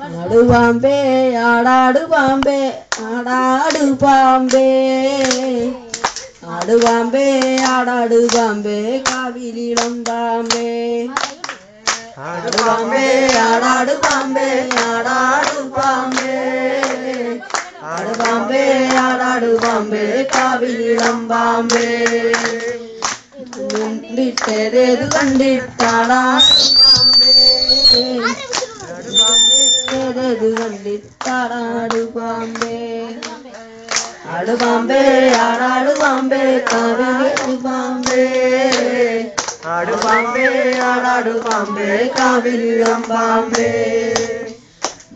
ആടു പാമ്പേ ആടാടു പാമ്പേ ആടാടു പാമ്പേ ആടു പാമ്പേ ആടാടു പാമ്പേ കാവിലിളം പാമ്പേ ആടു പാമ്പേ ആടാടു പാമ്പേ ആടാടു പാമ്പേ ആടു പാമ്പേ ആടാടു പാമ്പേ കാവിലിളം പാമ്പേ കണ്ടിട്ടേത് കണ്ടിട്ടാടാടു പാമ്പേ കണ്ടിട്ടാടാടു പാമ്പേ ആടു പാമ്പേ ആടാടു പാമ്പേ കാവിലു പാമ്പേ ആടു പാമ്പേ ആടാടു പാമ്പേ കാവിലിളം പാമ്പേ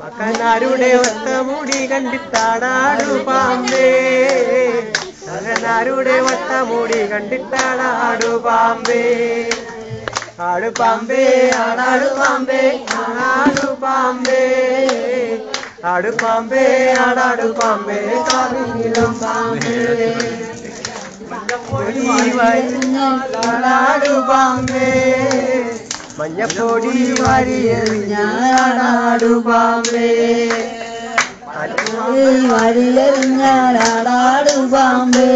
മകനാരുടെ വട്ടമുടി കണ്ടിട്ടാടാടു പാമ്പേ മകനാരുടെ വട്ടമുടി കണ്ടിട്ടാടാടു പാമ്പേ ആടു പാമ്പേ ആടാടു പാമ്പേ ആടാടു പാമ്പേ ആടു പാമ്പേ ആടാടു പാമ്പേ കാവിലിളം പാമ്പേ മഞ്ഞപ്പൊടി വാരിയാടാടു പാമ്പേ മഞ്ഞപ്പൊടി വാരിയെറിഞ്ഞാടാടു പാമ്പേ വാരിയെറിഞ്ഞാടാടു പാമ്പേ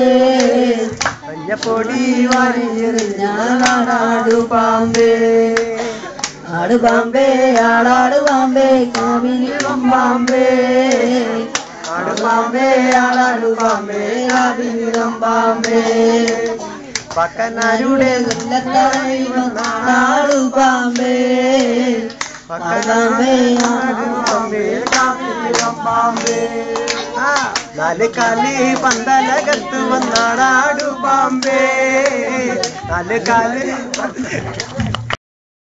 മഞ്ഞപ്പൊടി വാരിയെറിഞ്ഞാടാടു പാമ്പേ ആടു പാമ്പേ ആടാടു പാമ്പേ കാവിലിളം പാമ്പേ ആടു പാമ്പേ ആടാടു പാമ്പേ കാവിലിളം പാമ്പേ പക്കനാരുടെ ആടാടു പാമ്പേ പക്കനാമ്പേ പാമ്പേ കാവിലിളം പാമ്പേ നാല് കാലി പന്തലകത്ത് വന്നാടാടു പാമ്പേ നാല് കാലി